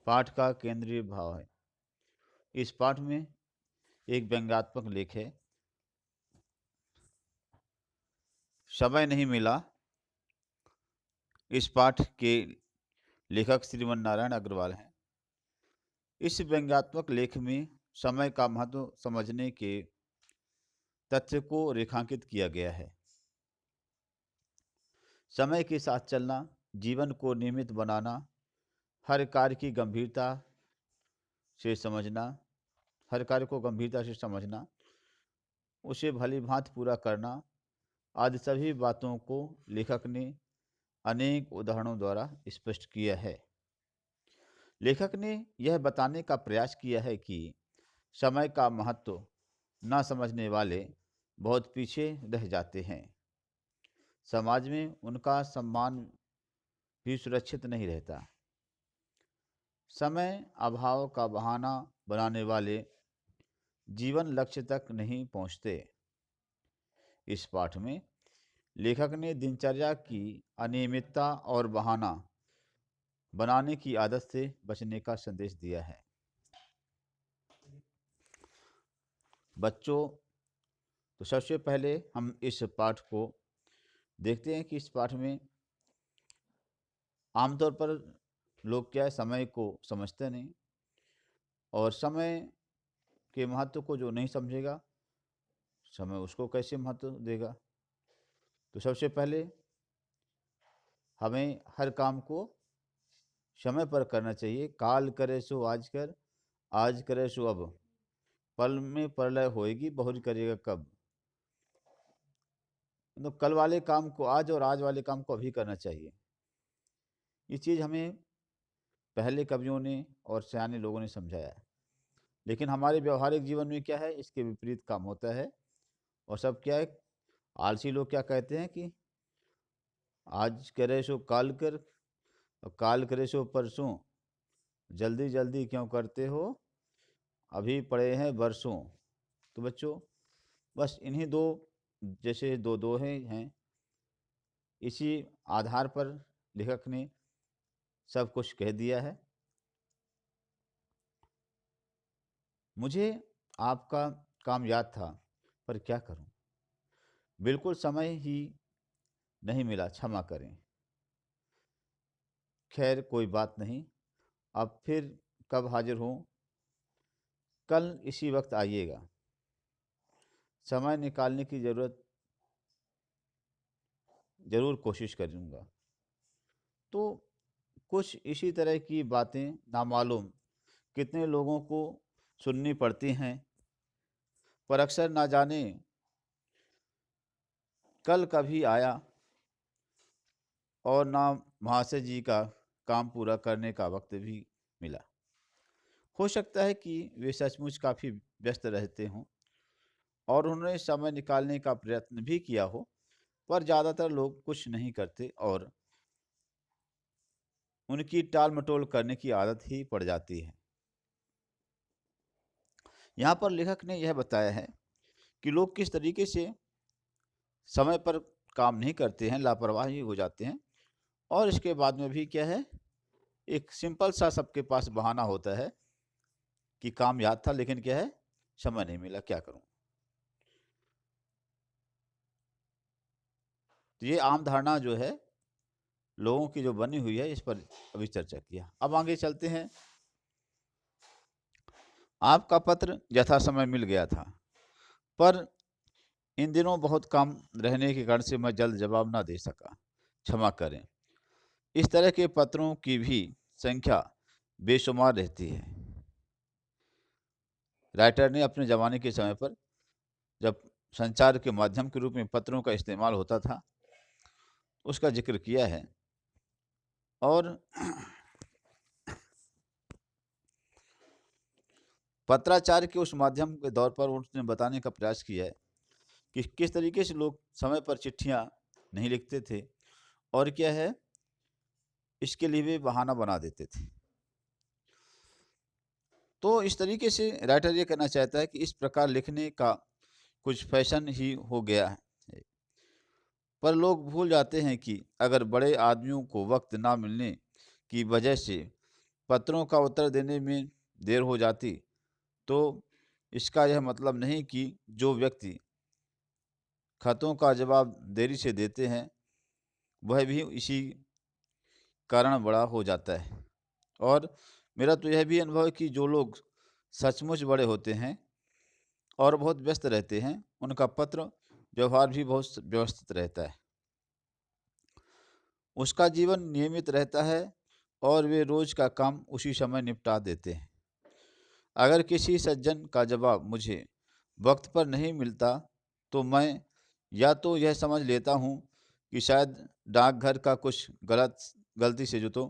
पाठ का केंद्रीय भाव है। इस पाठ में एक व्यंग्यात्मक लेख है, समय नहीं मिला। इस पाठ के लेखक श्रीमन नारायण अग्रवाल हैं। इस व्यंग्यात्मक लेख में समय का महत्व समझने के तथ्य को रेखांकित किया गया है। समय के साथ चलना, जीवन को नियमित बनाना, हर कार्य की गंभीरता से समझना, हर कार्य को गंभीरता से समझना, उसे भली भांति पूरा करना आदि सभी बातों को लेखक ने अनेक उदाहरणों द्वारा स्पष्ट किया है। लेखक ने यह बताने का प्रयास किया है कि समय का महत्व न समझने वाले बहुत पीछे रह जाते हैं। समाज में उनका सम्मान भी सुरक्षित नहीं रहता। समय अभाव का बहाना बनाने वाले जीवन लक्ष्य तक नहीं पहुंचते। इस पाठ में लेखक ने दिनचर्या की अनियमितता और बहाना बनाने की आदत से बचने का संदेश दिया है। बच्चों, तो सबसे पहले हम इस पाठ को देखते हैं कि इस पाठ में आमतौर पर लोग क्या है, समय को समझते नहीं, और समय के महत्व को जो नहीं समझेगा, समय उसको कैसे महत्व देगा। तो सबसे पहले हमें हर काम को समय पर करना चाहिए। काल करे सो आज कर, आज करे सो अब, पल में प्रलय होएगी, बहुरी करेगा कब। तो कल वाले काम को आज और आज वाले काम को अभी करना चाहिए। ये चीज़ हमें पहले कवियों ने और सयाने लोगों ने समझाया है। लेकिन हमारे व्यवहारिक जीवन में क्या है, इसके विपरीत काम होता है। और सब क्या है, आलसी लोग क्या कहते हैं कि आज करे सो काल कर, और काल करे सो परसों, जल्दी जल्दी क्यों करते हो, अभी पड़े हैं बरसों। तो बच्चों, बस इन्हीं दो, जैसे दो दोहे हैं, इसी आधार पर लेखक ने सब कुछ कह दिया है। मुझे आपका काम याद था, पर क्या करूं, बिल्कुल समय ही नहीं मिला, क्षमा करें। खैर कोई बात नहीं, अब फिर कब हाजिर हूँ, कल इसी वक्त आइएगा। समय निकालने की ज़रूर कोशिश करूँगा। तो कुछ इसी तरह की बातें नामालूम कितने लोगों को सुननी पड़ती हैं, पर अक्सर ना जाने कल कभी आया और ना महाशय जी का काम पूरा करने का वक्त भी मिला। हो सकता है कि वे सचमुच काफ़ी व्यस्त रहते हों और उन्होंने समय निकालने का प्रयत्न भी किया हो, पर ज़्यादातर लोग कुछ नहीं करते और उनकी टाल मटोल करने की आदत ही पड़ जाती है। यहाँ पर लेखक ने यह बताया है कि लोग किस तरीके से समय पर काम नहीं करते हैं, लापरवाही हो जाते हैं, और इसके बाद में भी क्या है, एक सिंपल सा सबके पास बहाना होता है कि काम याद था लेकिन क्या है, समय नहीं मिला, क्या करूं। तो ये आम धारणा जो है लोगों की जो बनी हुई है, इस पर अभी चर्चा किया। अब आगे चलते हैं। आपका पत्र यथा समय मिल गया था, पर इन दिनों बहुत काम रहने के कारण से मैं जल्द जवाब ना दे सका, क्षमा करें। इस तरह के पत्रों की भी संख्या बेशुमार रहती है। राइटर ने अपने ज़माने के समय पर, जब संचार के माध्यम के रूप में पत्रों का इस्तेमाल होता था, उसका जिक्र किया है। और पत्राचार के उस माध्यम के दौर पर उसने बताने का प्रयास किया है कि किस तरीके से लोग समय पर चिट्ठियाँ नहीं लिखते थे, और क्या है, इसके लिए वे बहाना बना देते थे। तो इस तरीके से राइटर ये कहना चाहता है कि इस प्रकार लिखने का कुछ फैशन ही हो गया है। पर लोग भूल जाते हैं कि अगर बड़े आदमियों को वक्त ना मिलने की वजह से पत्रों का उत्तर देने में देर हो जाती तो इसका यह मतलब नहीं कि जो व्यक्ति खतों का जवाब देरी से देते हैं वह भी इसी कारण बड़ा हो जाता है। और मेरा तो यह भी अनुभव है कि जो लोग सचमुच बड़े होते हैं और बहुत व्यस्त रहते हैं उनका पत्र व्यवहार भी बहुत व्यवस्थित रहता है। उसका जीवन नियमित रहता है और वे रोज का काम उसी समय निपटा देते हैं। अगर किसी सज्जन का जवाब मुझे वक्त पर नहीं मिलता तो मैं या तो यह समझ लेता हूँ कि शायद डाकघर का कुछ गलती से जो तो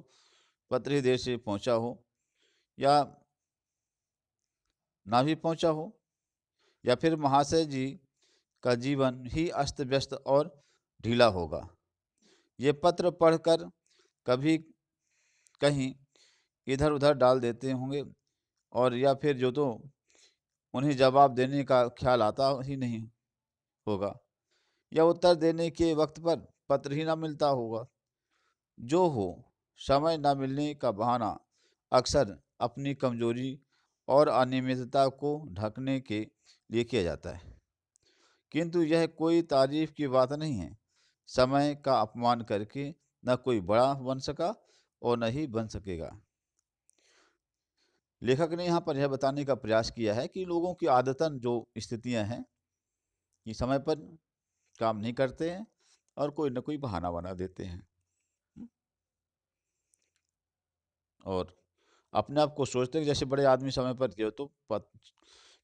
पत्र ही देर से पहुँचा हो या ना भी पहुँचा हो, या फिर महाशय जी का जीवन ही अस्त व्यस्त और ढीला होगा। ये पत्र पढ़कर कभी कहीं इधर उधर डाल देते होंगे और या फिर जो तो उन्हें जवाब देने का ख्याल आता ही नहीं होगा, या उत्तर देने के वक्त पर पत्र ही ना मिलता होगा। जो हो, समय ना मिलने का बहाना अक्सर अपनी कमजोरी और अनियमितता को ढकने के लिए किया जाता है, किंतु यह कोई तारीफ की बात नहीं है। समय का अपमान करके न कोई बड़ा बन सका और न ही बन सकेगा। लेखक ने यहाँ पर यह बताने का प्रयास किया है कि लोगों की आदतन जो स्थितियां हैं कि समय पर काम नहीं करते हैं और कोई न कोई बहाना बना देते हैं और अपने आप को सोचते हैं कि जैसे बड़े आदमी समय पर जो तो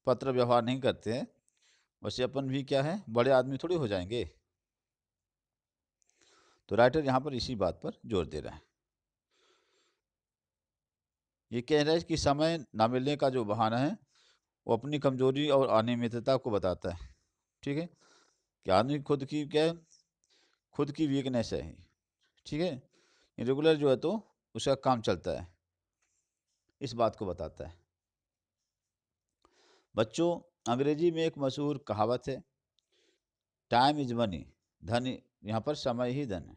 पत्र व्यवहार नहीं करते हैं वैसे अपन भी क्या है बड़े आदमी थोड़ी हो जाएंगे। तो राइटर यहाँ पर इसी बात पर जोर दे रहा है। ये कह रहा है कि समय ना मिलने का जो बहाना है वो अपनी कमजोरी और अनियमितता को बताता है। ठीक है, कि आदमी खुद की क्या है, खुद की वीकनेस है। ठीक है, रेगुलर जो है तो उसका काम चलता है, इस बात को बताता है। बच्चों, अंग्रेजी में एक मशहूर कहावत है, टाइम इज मनी, धन यहाँ पर समय ही धन है।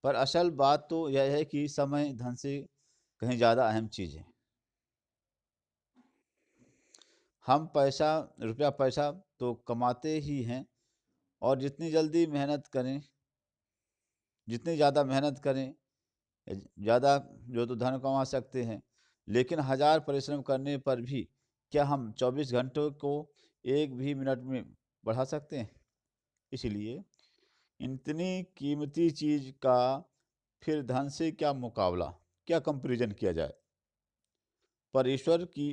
पर असल बात तो यह है कि समय धन से कहीं ज़्यादा अहम चीज़ है। हम रुपया पैसा तो कमाते ही हैं और जितनी जल्दी मेहनत करें, जितनी ज़्यादा मेहनत करें ज़्यादा जो तो धन कमा सकते हैं। लेकिन हज़ार परिश्रम करने पर भी क्या हम 24 घंटों को एक भी मिनट में बढ़ा सकते हैं? इसलिए इतनी कीमती चीज़ का फिर धन से क्या मुकाबला, क्या कंपैरिजन किया जाए। पर ईश्वर की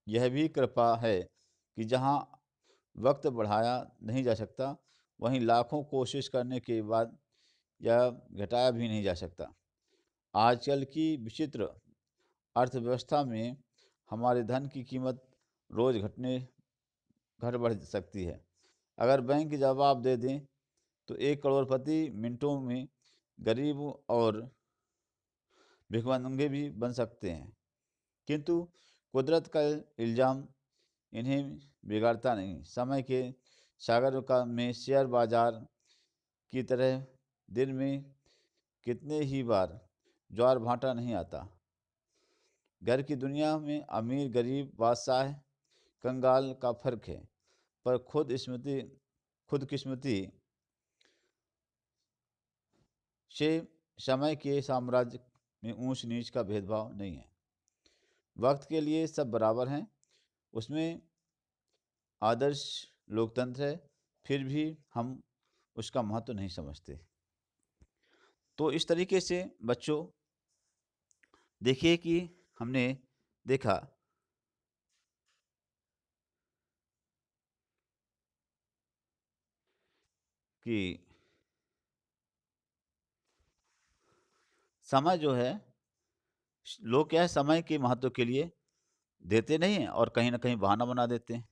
यह भी कृपा है कि जहाँ वक्त बढ़ाया नहीं जा सकता वहीं लाखों कोशिश करने के बाद यह घटाया भी नहीं जा सकता। आजकल की विचित्र अर्थव्यवस्था में हमारे धन की कीमत रोज घट बढ़ सकती है। अगर बैंक जवाब दे दें तो एक करोड़पति मिनटों में गरीब और भिखमंगे भी बन सकते हैं, किंतु कुदरत का इल्ज़ाम इन्हें बिगाड़ता नहीं। समय के सागर का में शेयर बाजार की तरह दिन में कितने ही बार ज्वार भाटा नहीं आता। घर की दुनिया में अमीर गरीब बादशाह कंगाल का फर्क है, पर खुद किस्मती से समय के साम्राज्य में ऊंच नीच का भेदभाव नहीं है। वक्त के लिए सब बराबर हैं, उसमें आदर्श लोकतंत्र है, फिर भी हम उसका महत्व नहीं समझते। तो इस तरीके से बच्चों देखिए कि हमने देखा कि समय जो है लोग क्या है समय के महत्व के लिए देते नहीं हैं और कहीं ना कहीं बहाना बना देते हैं।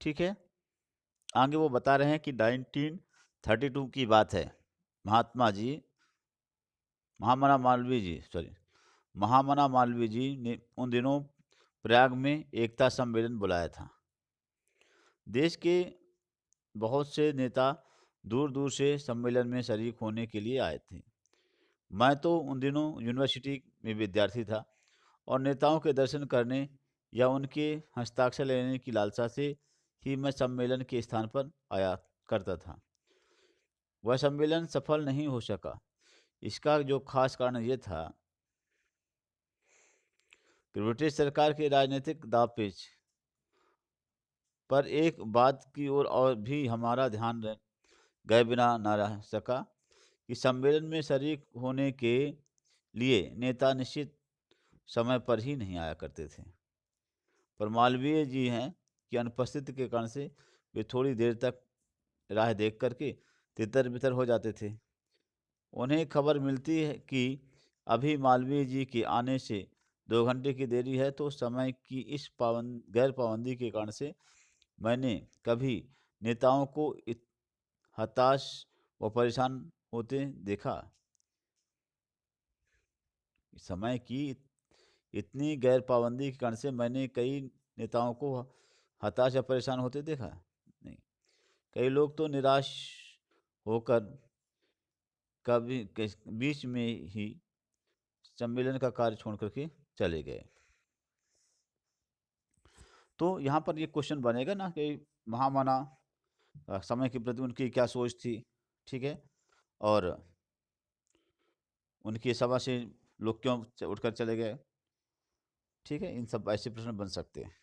ठीक है, आगे वो बता रहे हैं कि 1932 की बात है। महात्मा जी महामना मालवीय जी सॉरी महामना मालवीय जी ने उन दिनों प्रयाग में एकता सम्मेलन बुलाया था। देश के बहुत से नेता दूर दूर से सम्मेलन में शरीक होने के लिए आए थे। मैं तो उन दिनों यूनिवर्सिटी में विद्यार्थी था और नेताओं के दर्शन करने या उनके हस्ताक्षर लेने की लालसा से ही मैं सम्मेलन के स्थान पर आया करता था। वह सम्मेलन सफल नहीं हो सका। इसका जो खास कारण ये था कि ब्रिटिश सरकार के राजनीतिक दावपेच पर एक बात की ओर और भी हमारा ध्यान गए बिना न रह सका कि सम्मेलन में शरीक होने के लिए नेता निश्चित समय पर ही नहीं आया करते थे। पर मालवीय जी हैं कि अनुपस्थिति के कारण से वे थोड़ी देर तक राह देख करके तितर बितर हो जाते थे। उन्हें खबर मिलती है कि अभी मालवीय जी के आने से 2 घंटे की देरी है, तो समय की इस गैर पाबंदी के कारण से मैंने कभी नेताओं को हताश व परेशान होते देखा। समय की इतनी गैर पाबंदी के कारण से मैंने कई नेताओं को हताश या परेशान होते देखा नहीं। कई लोग तो निराश होकर कभी बीच में ही सम्मेलन का कार्य छोड़ करके चले गए। तो यहाँ पर ये क्वेश्चन बनेगा ना कि महामना समय के प्रति उनकी क्या सोच थी, ठीक है, और उनकी सभा से लोग क्यों उठकर चले गए, ठीक है। इन सब ऐसे प्रश्न बन सकते हैं।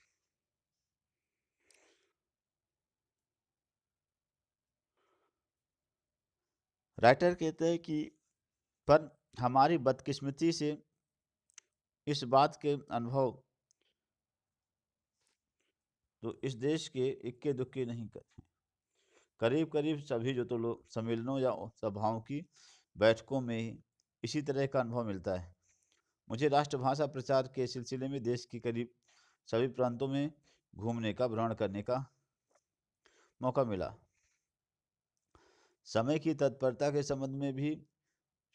राइटर कहते हैं कि पर हमारी बदकिस्मती से इस बात के अनुभव तो इस देश के इक्के दुक्के नहीं करते। करीब करीब सभी जो तो लोग सम्मेलनों या सभाओं की बैठकों में ही इसी तरह का अनुभव मिलता है। मुझे राष्ट्रभाषा प्रचार के सिलसिले में देश के करीब सभी प्रांतों में घूमने का, भ्रमण करने का मौका मिला। समय की तत्परता के संबंध में भी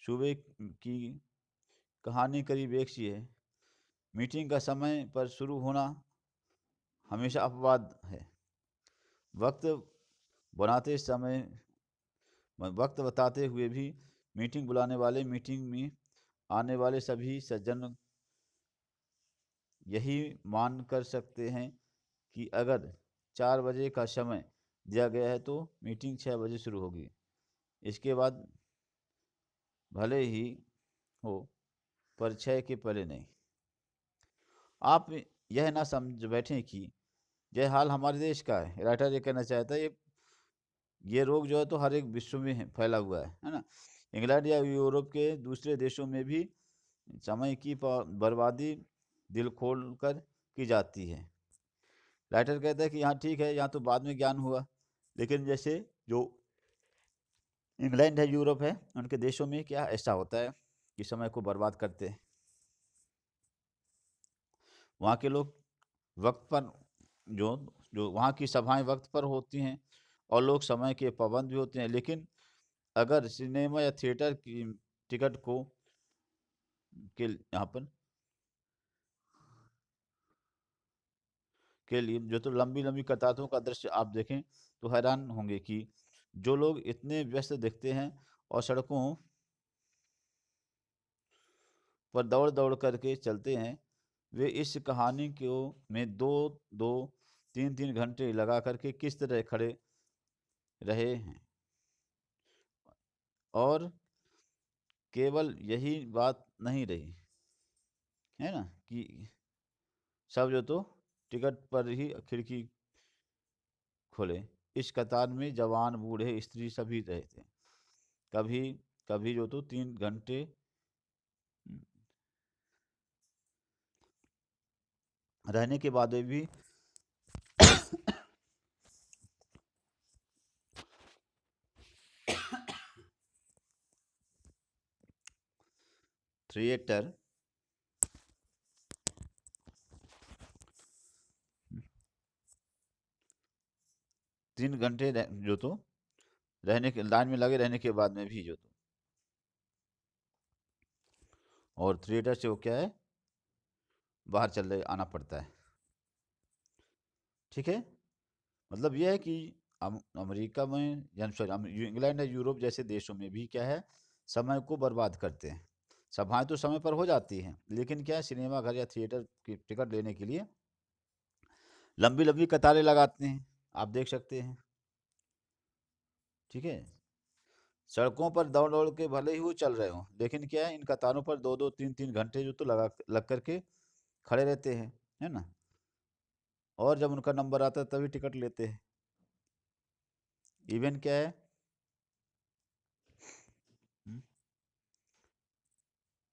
सूबे की कहानी करीब एक सी है। मीटिंग का समय पर शुरू होना हमेशा अपवाद है। वक्त बताते हुए भी मीटिंग बुलाने वाले, मीटिंग में आने वाले सभी सज्जन यही मान कर सकते हैं कि अगर 4 बजे का समय दिया गया है तो मीटिंग 6 बजे शुरू होगी। इसके बाद भले ही हो, पर 6 के पहले नहीं। आप यह ना समझ बैठें कि यह हाल हमारे देश का है। राइटर ये कहना चाहता है ये रोग जो है तो हर एक विश्व में फैला हुआ है ना। इंग्लैंड या यूरोप के दूसरे देशों में भी समय की बर्बादी दिल खोल कर की जाती है। राइटर कहता है कि यहाँ ठीक है, यहाँ तो बाद में ज्ञान हुआ, लेकिन जैसे जो इंग्लैंड है, यूरोप है, उनके देशों में क्या ऐसा होता है कि समय को बर्बाद करते हैं। वहाँ के लोग वक्त पर जो जो वहाँ की सभाएं वक्त पर होती हैं और लोग समय के पाबंद भी होते हैं। लेकिन अगर सिनेमा या थिएटर की टिकट को के यहाँ पर के लिए जो तो लंबी लंबी कतारों का दृश्य आप देखें तो हैरान होंगे कि जो लोग इतने व्यस्त दिखते हैं और सड़कों पर दौड़ दौड़ करके चलते हैं, वे इस कहानी को में 2-3 घंटे लगा करके किस तरह खड़े रहे हैं। और केवल यही बात नहीं रही है ना कि सब जो तो टिकट पर ही खिड़की खोले। इस कतार में जवान, बूढ़े, स्त्री सभी रहे थे। कभी कभी जो तो 3 घंटे रहने के बाद भी थिएटर 3 घंटे जो तो रहने के लाइन में लगे रहने के बाद में भी जो तो, और थिएटर से वो क्या है, बाहर चले आना पड़ता है। ठीक है, मतलब यह है कि अमेरिका में सॉरी इंग्लैंड या यूरोप जैसे देशों में भी क्या है, समय को बर्बाद करते हैं। सभाएं तो समय पर हो जाती हैं, लेकिन क्या है, सिनेमा घर या थिएटर की टिकट लेने के लिए लंबी लंबी कतारें लगाते हैं, आप देख सकते हैं। ठीक है, सड़कों पर दौड़ दौड़ के भले ही वो चल रहे हों, लेकिन क्या है, इन कतारों पर 2-2 3-3 घंटे जो तो लग करके खड़े रहते हैं, है ना। और जब उनका नंबर आता है तभी टिकट लेते हैं। इवन क्या है,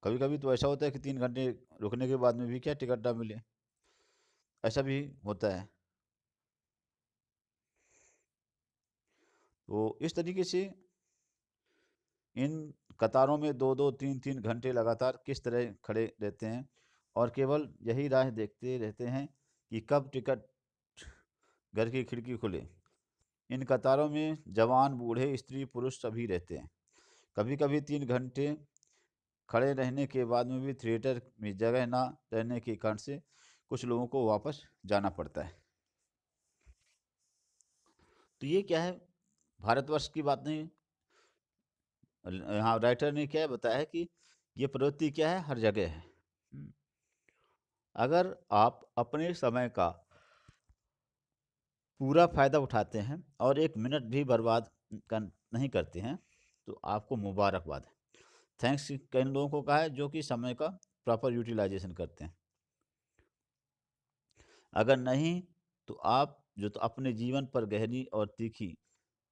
कभी कभी तो ऐसा होता है कि 3 घंटे रुकने के बाद में भी क्या टिकट ना मिले, ऐसा भी होता है। तो इस तरीके से इन कतारों में 2-2 3-3 घंटे लगातार किस तरह खड़े रहते हैं, और केवल यही राह देखते रहते हैं कि कब टिकट घर की खिड़की खुले। इन कतारों में जवान, बूढ़े, स्त्री, पुरुष सभी रहते हैं। कभी कभी 3 घंटे खड़े रहने के बाद में भी थिएटर में जगह ना रहने के कारण से कुछ लोगों को वापस जाना पड़ता है। तो ये क्या है, भारतवर्ष की बात नहीं, यहाँ राइटर ने क्या बताया है कि ये प्रवृत्ति क्या है, हर जगह है। हम्म, अगर आप अपने समय का पूरा फायदा उठाते हैं और 1 मिनट भी बर्बाद नहीं करते हैं, तो आपको मुबारकबाद है। थैंक्स कई लोगों को कहा है जो कि समय का प्रॉपर यूटिलाइजेशन करते हैं। अगर नहीं, तो आप जो तो अपने जीवन पर गहरी और तीखी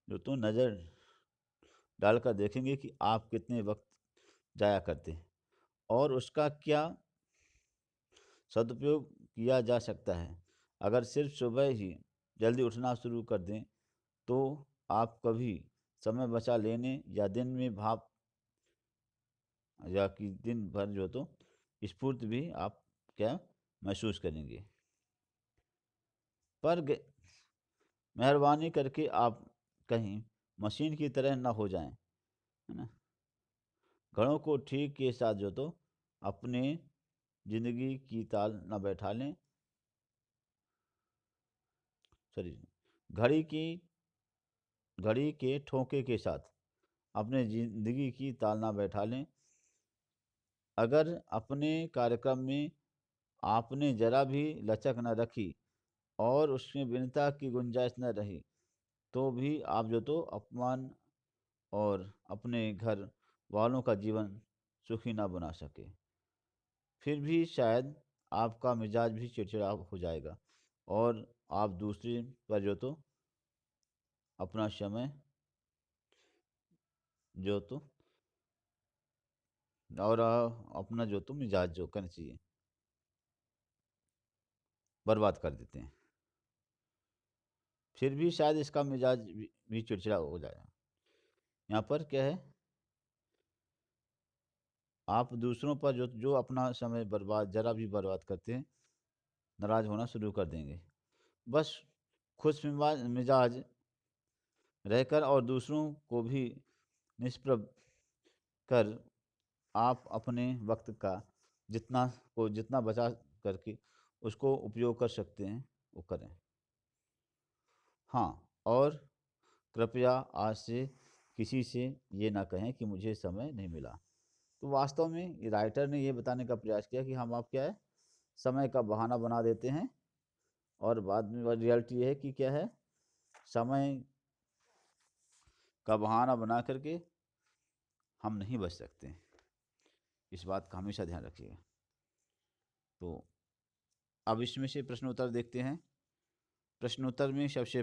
जो तो नज़र डालकर देखेंगे कि आप कितने वक्त जाया करते हैं और उसका क्या सदुपयोग किया जा सकता है। अगर सिर्फ सुबह ही जल्दी उठना शुरू कर दें, तो आप कभी समय बचा लेने या दिन में भाप या कि दिन भर जो तो स्फूर्ति भी आप क्या महसूस करेंगे। पर मेहरबानी करके आप कहीं मशीन की तरह ना हो जाएं, है ना। घड़ों को ठीक के साथ जो तो अपने जिंदगी की ताल ना बैठा लें, सॉरी, घड़ी की घड़ी के ठोके के साथ अपने जिंदगी की ताल ना बैठा लें। अगर अपने कार्यक्रम में आपने जरा भी लचक न रखी और उसमें भिन्नता की गुंजाइश न रही, तो भी आप जो तो अपमान और अपने घर वालों का जीवन सुखी ना बना सके। फिर भी शायद आपका मिजाज भी चिड़चिड़ा हो जाएगा और आप दूसरे पर जो तो अपना समय जो तो और अपना जो तो मिजाज जो करना चाहिए बर्बाद कर देते हैं। फिर भी शायद इसका मिजाज भी चिड़चिड़ा हो जाएगा। यहाँ पर क्या है, आप दूसरों पर जो जो अपना समय बर्बाद जरा भी बर्बाद करते हैं, नाराज होना शुरू कर देंगे। बस खुश मिजाज रहकर और दूसरों को भी निष्प्रभ कर आप अपने वक्त का जितना बचा करके उसको उपयोग कर सकते हैं वो करें। हाँ, और कृपया आज से किसी से ये ना कहें कि मुझे समय नहीं मिला। तो वास्तव में राइटर ने ये बताने का प्रयास किया कि हम आप क्या है, समय का बहाना बना देते हैं, और बाद में रियलिटी ये है कि क्या है, समय का बहाना बना करके हम नहीं बच सकते। इस बात का हमेशा ध्यान रखिएगा। तो अब इसमें से प्रश्न उत्तर देखते हैं। प्रश्न उत्तर में सबसे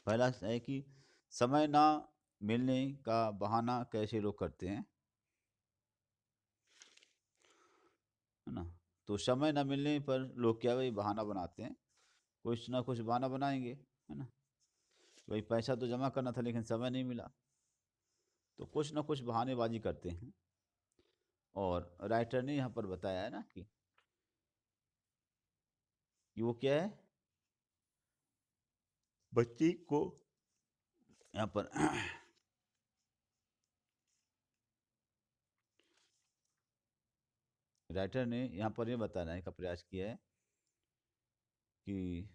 पहला है कि समय ना मिलने का बहाना कैसे लोग करते हैं, है ना। तो समय ना मिलने पर लोग क्या वही बहाना बनाते हैं, कुछ ना कुछ बहाना बनाएंगे, है ना। वही पैसा तो जमा करना था लेकिन समय नहीं मिला, तो कुछ ना कुछ बहानेबाजी करते हैं। और राइटर ने यहाँ पर बताया है ना कि वो क्या है, बच्ची को यहाँ पर राइटर ने यहाँ पर ये बताने का प्रयास किया है कि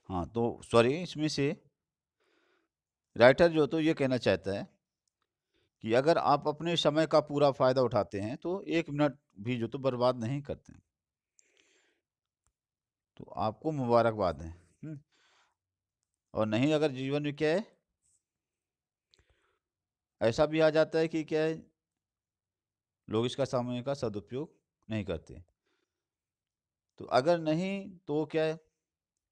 हाँ, तो सॉरी, इसमें से राइटर जो तो ये कहना चाहता है कि अगर आप अपने समय का पूरा फायदा उठाते हैं तो 1 मिनट भी जो तो बर्बाद नहीं करते, तो आपको मुबारकबाद है। और नहीं, अगर जीवन में क्या है, ऐसा भी आ जाता है कि क्या है, लोग इसका समय का सदुपयोग नहीं करते। तो अगर नहीं, तो क्या है,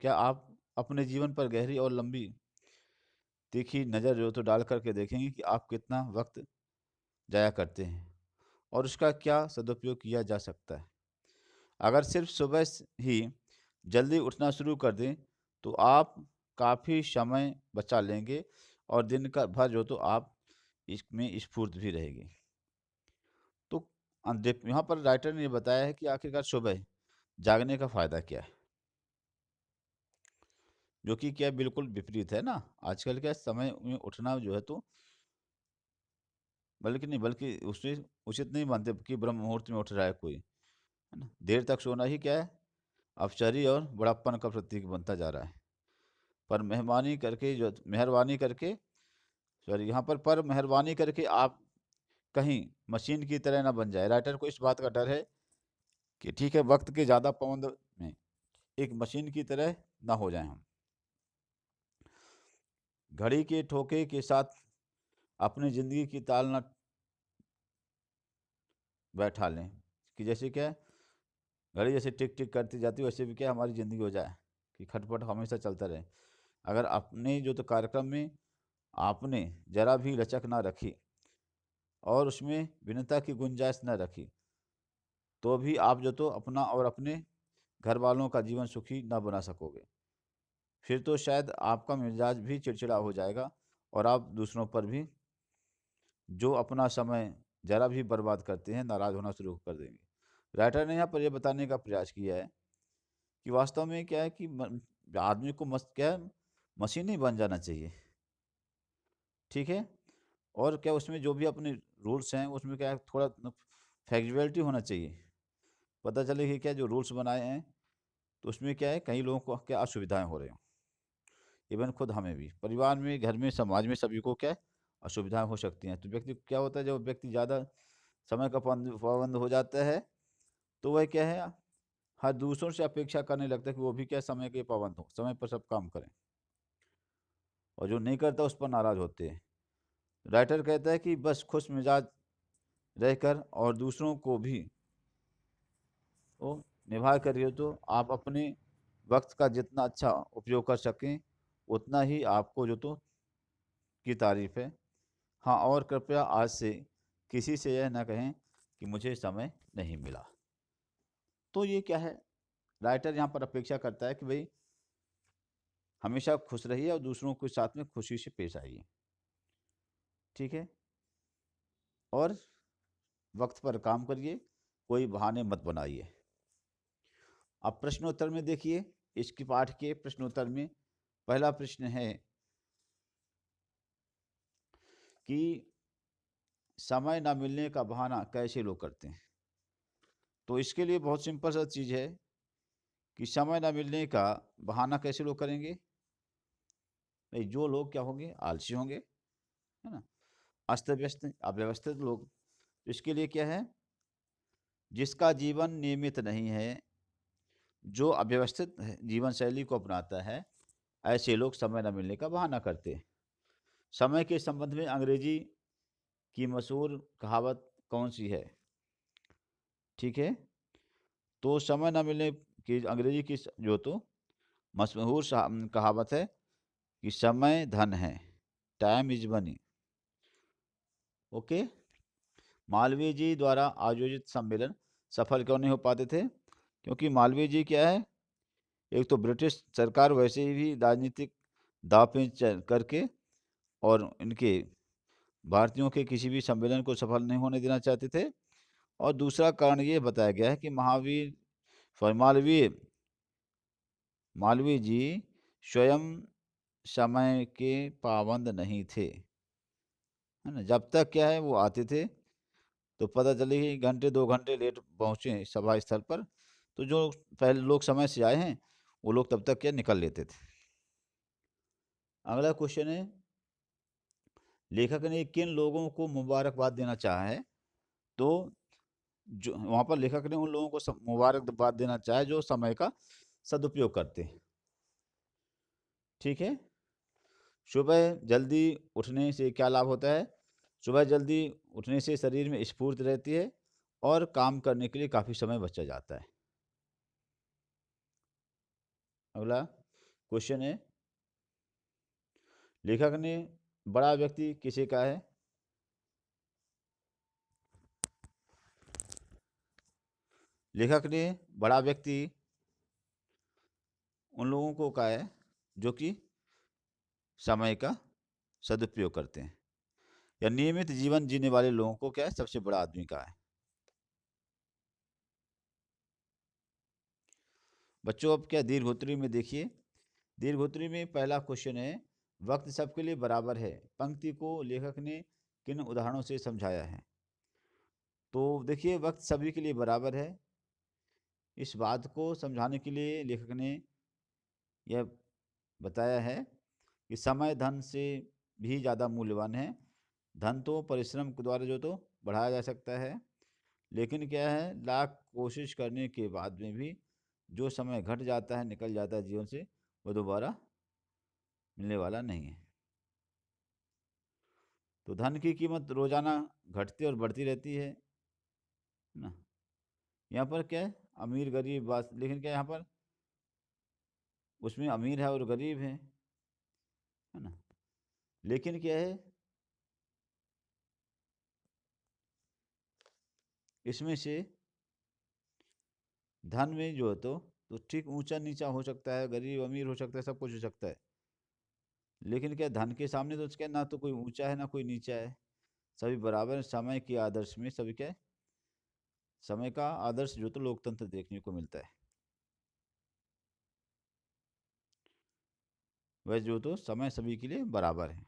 क्या आप अपने जीवन पर गहरी और लंबी तीखी नज़र जो तो डाल करके देखेंगे कि आप कितना वक्त जाया करते हैं और उसका क्या सदुपयोग किया जा सकता है। अगर सिर्फ सुबह ही जल्दी उठना शुरू कर दें तो आप काफ़ी समय बचा लेंगे और दिन का भर जो तो आप इसमें स्फूर्त भी रहेगी। तो यहाँ पर राइटर ने ये बताया है कि आखिरकार सुबह जागने का फ़ायदा क्या है, जो कि क्या बिल्कुल विपरीत है ना। आजकल क्या समय में उठना जो है तो बल्कि नहीं, बल्कि उससे उचित नहीं मानते कि ब्रह्म मुहूर्त में उठ रहा है कोई, है ना। देर तक सोना ही क्या है, अवसरी और बड़प्पन का प्रतीक बनता जा रहा है। पर मेहरबानी करके, सॉरी, यहाँ पर मेहरबानी करके आप कहीं मशीन की तरह ना बन जाए। राइटर को इस बात का डर है कि ठीक है, वक्त के ज़्यादा पाबंद में एक मशीन की तरह ना हो जाए हम। घड़ी के ठोके के साथ अपनी ज़िंदगी की ताल ना बैठा लें कि जैसे क्या है, घड़ी जैसे टिक टिक करती जाती है वैसे भी क्या हमारी ज़िंदगी हो जाए कि खटपट हमेशा चलता रहे। अगर अपने जो तो कार्यक्रम में आपने जरा भी लचक ना रखी और उसमें भिन्नता की गुंजाइश न रखी, तो भी आप जो तो अपना और अपने घर वालों का जीवन सुखी ना बना सकोगे। फिर तो शायद आपका मिजाज भी चिड़चिड़ा हो जाएगा और आप दूसरों पर भी जो अपना समय जरा भी बर्बाद करते हैं नाराज़ होना शुरू कर देंगे। राइटर ने यहाँ पर यह बताने का प्रयास किया है कि वास्तव में क्या है कि आदमी को क्या है, मशीन नहीं बन जाना चाहिए, ठीक है। और क्या उसमें जो भी अपने रूल्स हैं उसमें क्या है, थोड़ा फ्लेक्सिबिलिटी होना चाहिए। पता चले कि क्या जो रूल्स बनाए हैं तो उसमें क्या है, कई लोगों को क्या असुविधाएं हो रही हों, इवन खुद हमें भी, परिवार में, घर में, समाज में, सभी को क्या है, असुविधाएं हो सकती हैं। तो व्यक्ति क्या होता है, जब व्यक्ति ज़्यादा समय का पाबंद हो जाता है तो वह क्या है, हर दूसरों से अपेक्षा करने लगता है कि वो भी क्या समय के पाबंद हो, समय पर सब काम करें, और जो नहीं करता उस पर नाराज़ होते हैं। राइटर कहता है कि बस खुश मिजाज रहकर और दूसरों को भी वो निभा करिए तो आप अपने वक्त का जितना अच्छा उपयोग कर सकें उतना ही आपको जो तो की तारीफ है। हाँ, और कृपया आज से किसी से यह ना कहें कि मुझे समय नहीं मिला। तो ये क्या है, राइटर यहाँ पर अपेक्षा करता है कि भाई हमेशा खुश रहिए और दूसरों के साथ में खुशी से पेश आइए, ठीक है। और वक्त पर काम करिए, कोई बहाने मत बनाइए। अब प्रश्नोत्तर में देखिए, इसकी पाठ के प्रश्नोत्तर में पहला प्रश्न है कि समय ना मिलने का बहाना कैसे लोग करते हैं। तो इसके लिए बहुत सिंपल सा चीज़ है कि समय ना मिलने का बहाना कैसे लोग करेंगे। भाई जो लोग क्या होंगे, आलसी होंगे, है ना, अस्त व्यस्त अव्यवस्थित लोग। तो इसके लिए क्या है, जिसका जीवन नियमित नहीं है, जो अव्यवस्थित जीवन शैली को अपनाता है, ऐसे लोग समय न मिलने का बहाना करते हैं। समय के संबंध में अंग्रेजी की मशहूर कहावत कौन सी है, ठीक है। तो समय न मिलने की अंग्रेजी की जो तो मशहूर कहावत है कि समय धन है, time is money. Okay. Malviya ji द्वारा आयोजित सम्मेलन सफल क्यों नहीं हो पाते थे, क्योंकि मालवीय जी क्या है, एक तो ब्रिटिश सरकार वैसे ही राजनीतिक दांवपेच करके और इनके भारतीयों के किसी भी सम्मेलन को सफल नहीं होने देना चाहते थे। और दूसरा कारण ये बताया गया है कि मालवीय मालवीय जी स्वयं समय के पाबंद नहीं थे, है ना। जब तक क्या है वो आते थे तो पता चले कि घंटे 2 घंटे लेट पहुँचे सभा स्थल पर, तो जो पहले लोग समय से आए हैं वो लोग तब तक क्या निकल लेते थे। अगला क्वेश्चन है, लेखक ने किन लोगों को मुबारकबाद देना चाहा है? तो जो वहाँ पर लेखक ने उन लोगों को मुबारकबाद देना चाहा है जो समय का सदुपयोग करते हैं। ठीक है। सुबह जल्दी उठने से क्या लाभ होता है? सुबह जल्दी उठने से शरीर में स्फूर्ति रहती है और काम करने के लिए काफ़ी समय बचा जाता है। अगला क्वेश्चन है, लेखक ने बड़ा व्यक्ति किसे कहा है? लेखक ने बड़ा व्यक्ति उन लोगों को कहा है जो कि समय का सदुपयोग करते हैं, या नियमित जीवन जीने वाले लोगों को क्या है सबसे बड़ा आदमी कहा है। बच्चों अब क्या दीर्घोत्तरी में देखिए, दीर्घोत्तरी में पहला क्वेश्चन है, वक्त सबके लिए बराबर है पंक्ति को लेखक ने किन उदाहरणों से समझाया है? तो देखिए वक्त सभी के लिए बराबर है। इस बात को समझाने के लिए लेखक ने यह बताया है कि समय धन से भी ज़्यादा मूल्यवान है। धन तो परिश्रम के द्वारा जो तो बढ़ाया जा सकता है, लेकिन क्या है लाख कोशिश करने के बाद में भी जो समय घट जाता है, निकल जाता है जीवन से, वो दोबारा मिलने वाला नहीं है। तो धन की कीमत रोजाना घटती और बढ़ती रहती है ना। यहाँ पर क्या है अमीर गरीब बात, लेकिन क्या यहाँ पर उसमें अमीर है और गरीब है ना। लेकिन क्या है इसमें से धन में जो है तो ठीक ऊंचा नीचा हो सकता है, गरीब अमीर हो सकता है, सब कुछ हो सकता है, लेकिन क्या धन के सामने तो क्या ना तो कोई ऊंचा है ना कोई नीचा है, सभी बराबर हैं। समय के आदर्श में सभी क्या है, समय का आदर्श जो तो लोकतंत्र देखने को मिलता है, वह जो तो समय सभी के लिए बराबर है।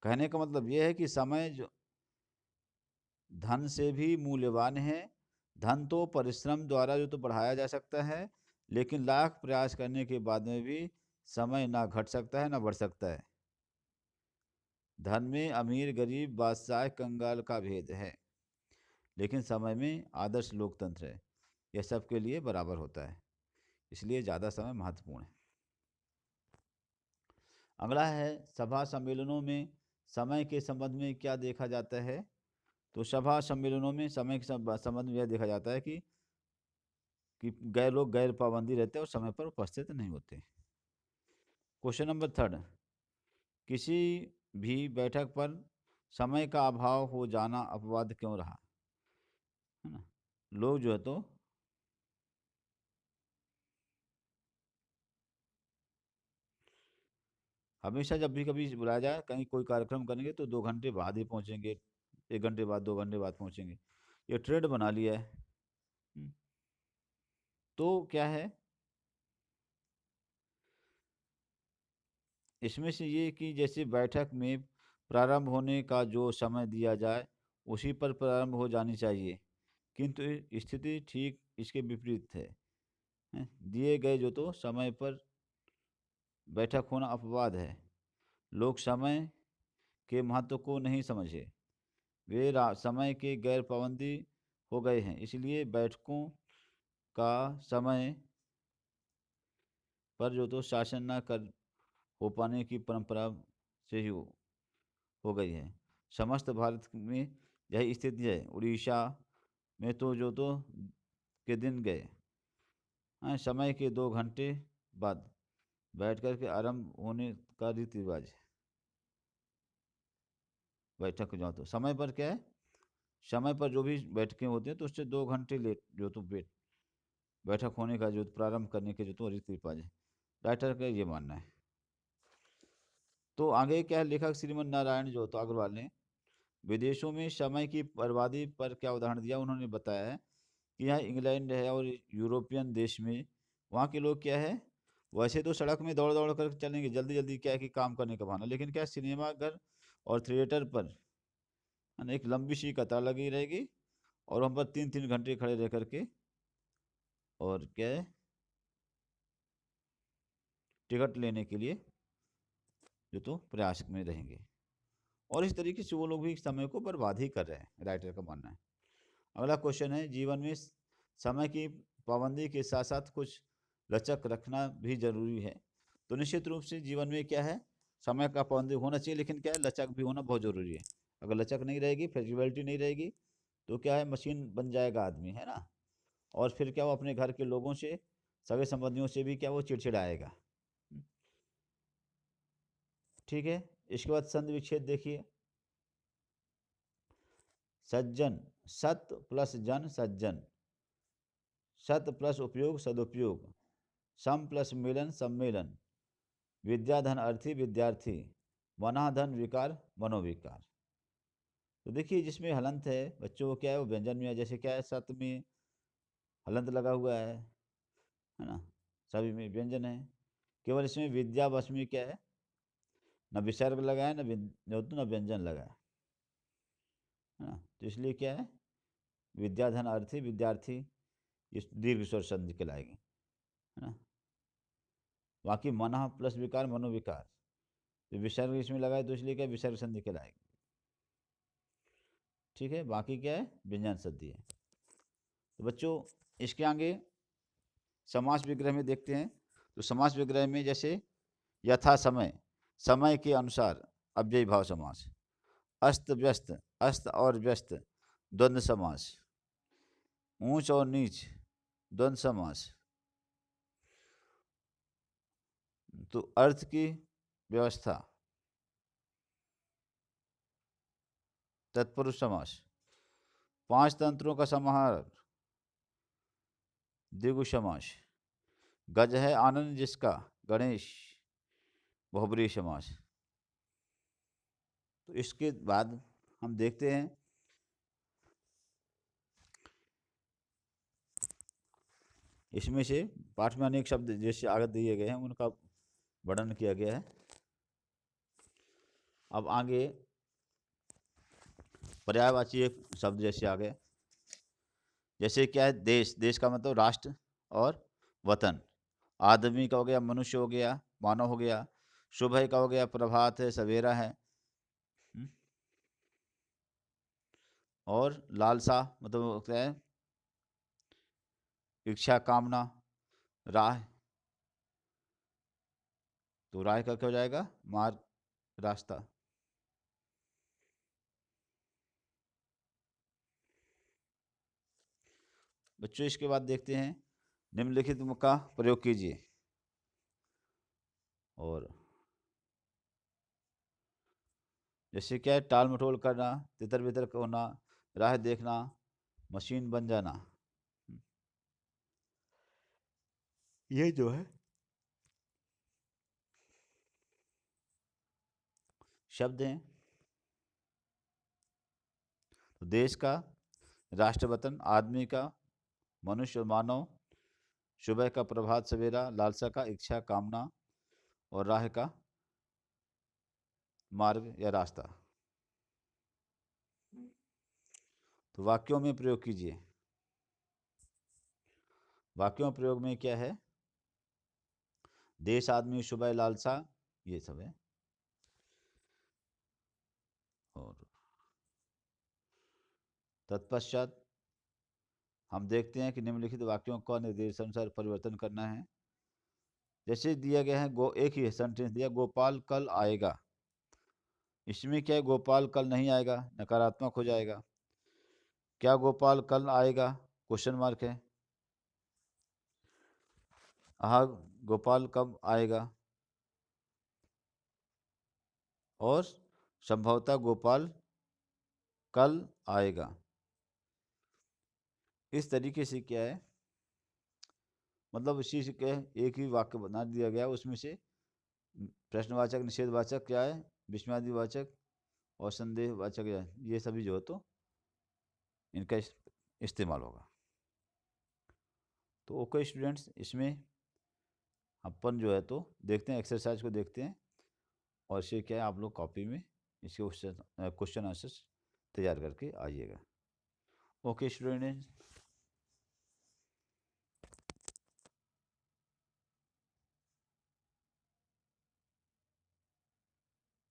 कहने का मतलब यह है कि समय जो धन से भी मूल्यवान है। धन तो परिश्रम द्वारा जो तो बढ़ाया जा सकता है, लेकिन लाख प्रयास करने के बाद में भी समय ना घट सकता है ना बढ़ सकता है। धन में अमीर गरीब बादशाह कंगाल का भेद है, लेकिन समय में आदर्श लोकतंत्र है, यह सबके लिए बराबर होता है, इसलिए ज़्यादा समय महत्वपूर्ण है। अगला है, सभा सम्मेलनों में समय के संबंध में क्या देखा जाता है? तो सभा सम्मेलनों में समय के संबंध में यह देखा जाता है कि गैर लोग गैर पाबंदी रहते हैं और समय पर उपस्थित नहीं होते। क्वेश्चन नंबर थर्ड, किसी भी बैठक पर समय का अभाव हो जाना अपवाद क्यों रहा? है ना, लोग जो है तो हमेशा जब भी कभी बुलाया जाए कहीं कोई कार्यक्रम करेंगे तो 2 घंटे बाद ही पहुंचेंगे, 1 घंटे बाद 2 घंटे बाद पहुंचेंगे, ये ट्रेंड बना लिया है। हम्म, तो क्या है इसमें से ये कि जैसे बैठक में प्रारंभ होने का जो समय दिया जाए उसी पर प्रारंभ हो जानी चाहिए, किंतु स्थिति ठीक इसके विपरीत है। दिए गए जो तो समय पर बैठक होना अपवाद है। लोग समय के महत्व को नहीं समझे, वे समय के गैर पाबंदी हो गए हैं, इसलिए बैठकों का समय पर जो तो शासन न कर हो पाने की परंपरा से ही हो गई है। समस्त भारत में यही स्थिति है। उड़ीसा में तो जो तो के दिन गए, समय के 2 घंटे बाद बैठ कर के आरंभ होने का रीति रिवाज है। बैठक जाओ तो समय पर क्या है, समय पर जो भी बैठकें होती हैं तो उससे 2 घंटे लेट जो तो बैठक होने का जो प्रारंभ करने के जो तो रीति रिवाज है। राइटर का ये मानना है। तो आगे क्या है, लेखक श्रीमन नारायण जो तो अग्रवाल ने विदेशों में समय की बर्बादी पर क्या उदाहरण दिया? उन्होंने बताया है कि यहाँ इंग्लैंड है और यूरोपियन देश में वहाँ के लोग क्या है, वैसे तो सड़क में दौड़ दौड़ कर चलेंगे, जल्दी जल्दी क्या है कि काम करने का बहाना, लेकिन क्या सिनेमा घर और थिएटर पर है ना एक लंबी सी कतार लगी रहेगी और वहाँ पर 3-3 घंटे खड़े रह करके और क्या है टिकट लेने के लिए जो तो प्रयास में रहेंगे। और इस तरीके से वो लोग भी समय को बर्बाद ही कर रहे हैं, राइटर का मानना है। अगला क्वेश्चन है, जीवन में समय की पाबंदी के साथ साथ कुछ लचक रखना भी जरूरी है। तो निश्चित रूप से जीवन में क्या है, समय का पाबंदी होना चाहिए, लेकिन क्या है, लचक भी होना बहुत ज़रूरी है। अगर लचक नहीं रहेगी, फ्लेक्सिबिलिटी नहीं रहेगी, तो क्या है, मशीन बन जाएगा आदमी, है ना। और फिर क्या, वो अपने घर के लोगों से, सगे संबंधियों से भी क्या, वो चिड़चिड़ाएगा। ठीक है। इसके बाद संधि विच्छेद देखिए। सज्जन, सत प्लस जन सज्जन, सत प्लस उपयोग सदुपयोग, सम प्लस मिलन सम्मेलन, विद्याधन अर्थी विद्यार्थी, मनाधन विकार मनोविकार। तो देखिए, जिसमें हलंत है बच्चों को, क्या है, वो व्यंजन में है। जैसे क्या है, सत में हलंत लगा हुआ है ना, सभी में व्यंजन है। केवल इसमें विद्या बस में क्या है, न विसर्ग लगा है, न व्यंजन लगा है ना। तो इसलिए क्या है, विद्याधन अर्थी विद्यार्थी, इस दीर्घ स्वर संधि कहलाएगी, है ना। बाकी मना प्लस विकार मनोविकार, तो विसर्ग इसमें लगाए तो इसलिए क्या, विसर्ग संधि कहलाएगी। ठीक है। बाकी क्या है, व्यंजन संधि है। तो बच्चों, इसके आगे समास विग्रह में देखते हैं। तो समास विग्रह में जैसे यथा समय, समय के अनुसार अव्ययी भाव समास, अस्त व्यस्त, अस्त और व्यस्त द्वंद्व समास, ऊंच और नीच द्वंद्व समास, तो अर्थ की व्यवस्था, तत्पुरुष समास, पांच तंत्रों का समाहार द्विगु समास, गज है आनंद जिसका गणेश बहुब्रीहि समास। तो इसके बाद हम देखते हैं, इसमें से पाठ में अनेक शब्द जैसे आगे दिए गए हैं उनका वर्णन किया गया है। अब आगे पर्यायवाची एक शब्द जैसे आ गए, जैसे क्या है, देश, देश का मतलब राष्ट्र और वतन। आदमी का हो गया मनुष्य हो गया, मानव हो गया। सुबह का हो गया प्रभात है, सवेरा है। और लालसा मतलब क्या है, इच्छा कामना। राह, तो राह का क्या हो जाएगा, मार्ग रास्ता। बच्चों, इसके बाद देखते हैं, निम्नलिखित का प्रयोग कीजिए। और जैसे क्या है, टाल मटोल करना, तितर बितर होना, राह देखना, मशीन बन जाना, ये जो है शब्द हैं। तो देश का, राष्ट्र वतन, आदमी का, मनुष्य और मानव, सुबह का प्रभात सवेरा, लालसा का इच्छा कामना, और राह का मार्ग या रास्ता। तो वाक्यों में प्रयोग कीजिए। वाक्यों में प्रयोग में क्या है, देश, आदमी, सुबह, लालसा, ये सब है। और तत्पश्चात हम देखते हैं कि निम्नलिखित वाक्यों का निर्देशानुसार परिवर्तन करना है। जैसे दिया गया है, एक ही सेंटेंस दिया, गोपाल कल आएगा। इसमें क्या है, गोपाल कल नहीं आएगा, नकारात्मक हो जाएगा। क्या गोपाल कल आएगा, क्वेश्चन मार्क है। हाँ, गोपाल कब आएगा, और संभवतः गोपाल कल आएगा। इस तरीके से क्या है, मतलब इसी से क्या है, एक ही वाक्य बना दिया गया, उसमें से प्रश्नवाचक, निषेधवाचक क्या है, विस्मयादिवाचक और संदेहवाचक, ये सभी जो है तो इनका इस्तेमाल होगा। तो ओके स्टूडेंट्स, इसमें अपन जो है तो देखते हैं, एक्सरसाइज को देखते हैं, और इसे क्या है, आप लोग कॉपी में इसके क्वेश्चन आंसर्स तैयार करके आइएगा। Okay students.